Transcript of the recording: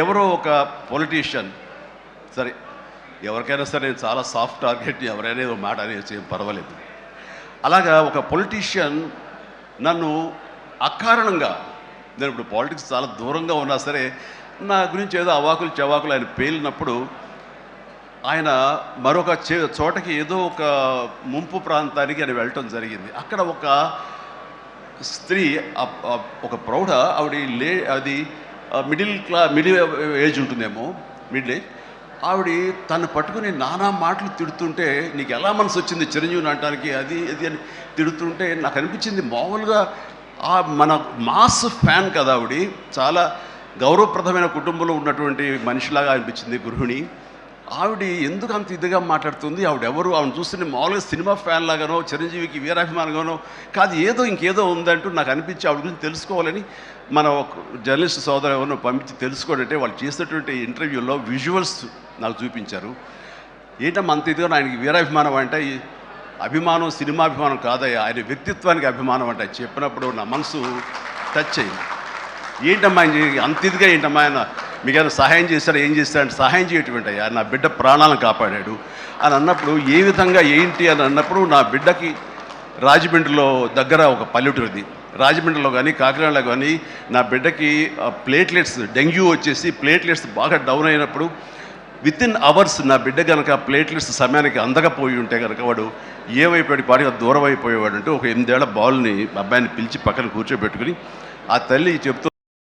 ఎవరో ఒక పొలిటీషియన్, సరే ఎవరికైనా సరే నేను చాలా సాఫ్ట్ టార్గెట్, ఎవరైనా ఏదో మాట అనేసి ఏం పర్వాలేదు. అలాగా ఒక పొలిటీషియన్ నన్ను అకారణంగా, నేను ఇప్పుడు పాలిటిక్స్ చాలా దూరంగా ఉన్నా సరే నా గురించి ఏదో అవాకులు చవాకులు ఆయన పేలినప్పుడు, ఆయన మరొక చోటకి ఏదో ఒక ముంపు ప్రాంతానికి ఆయన వెళ్ళటం జరిగింది. అక్కడ ఒక స్త్రీ, ఒక ప్రౌఢ ఆవిడ అది మిడిల్ ఏజ్ ఉంటుందేమో, మిడిల్ ఏజ్. ఆవిడ తను పట్టుకుని నానా మాటలు తిడుతుంటే, నీకు ఎలా మనసు వచ్చింది చిరంజీవిని అనడానికి, అది అది అని తిడుతుంటే నాకు అనిపించింది, మామూలుగా మన మాస్ ఫ్యాన్ కదా ఆవిడ, చాలా గౌరవప్రదమైన కుటుంబంలో ఉన్నటువంటి మనిషిలాగా అనిపించింది గృహిణి. ఆవిడ ఎందుకు అంత ఇదిగా మాట్లాడుతుంది, ఆవిడెవరు, ఆవిడ చూస్తే మామూలుగా సినిమా ఫ్యాన్ లాగానో చిరంజీవికి వీరాభిమానంగానో కాదు, ఏదో ఇంకేదో ఉందంటూ నాకు అనిపించి ఆవిడ గురించి తెలుసుకోవాలని మన జర్నలిస్ట్ సోదరు ఎవరినో పంపించి తెలుసుకోవాలంటే వాళ్ళు చేసినటువంటి ఇంటర్వ్యూలో విజువల్స్ నాకు చూపించారు. ఏంటమ్మా అంత ఇదిగా, ఆయనకి వీరాభిమానం అంటే అభిమానం సినిమాభిమానం కాదయ్యా, ఆయన వ్యక్తిత్వానికి అభిమానం అంటే చెప్పినప్పుడు నా మనసు టచ్ అయింది. ఏంటమ్మా అంత ఇదిగా, ఏంటమ్మా ఆయన మీకు ఏమైనా సహాయం చేశారా, ఏం చేస్తారంటే సహాయం చేయటువంటి అయ్యా, నా బిడ్డ ప్రాణాలను కాపాడాడు అని అన్నప్పుడు, ఏ విధంగా ఏంటి అని అన్నప్పుడు, నా బిడ్డకి రాజమండ్రిలో దగ్గర ఒక పల్లెటూరిది, రాజమండ్రిలో కానీ కాకినాడలో కానీ నా బిడ్డకి ప్లేట్లెట్స్, డెంగ్యూ వచ్చేసి ప్లేట్లెట్స్ బాగా డౌన్ అయినప్పుడు వితిన్ అవర్స్ నా బిడ్డ కనుక ప్లేట్లెట్స్ సమయానికి అందకపోయి ఉంటే కనుక వాడు ఏమైపోయాడు, పాటిగా దూరం అయిపోయేవాడు. అంటే ఒక 8 ఏళ్ల బాల్ని అబ్బాయిని పిలిచి పక్కన కూర్చోబెట్టుకుని ఆ తల్లి చెప్తూ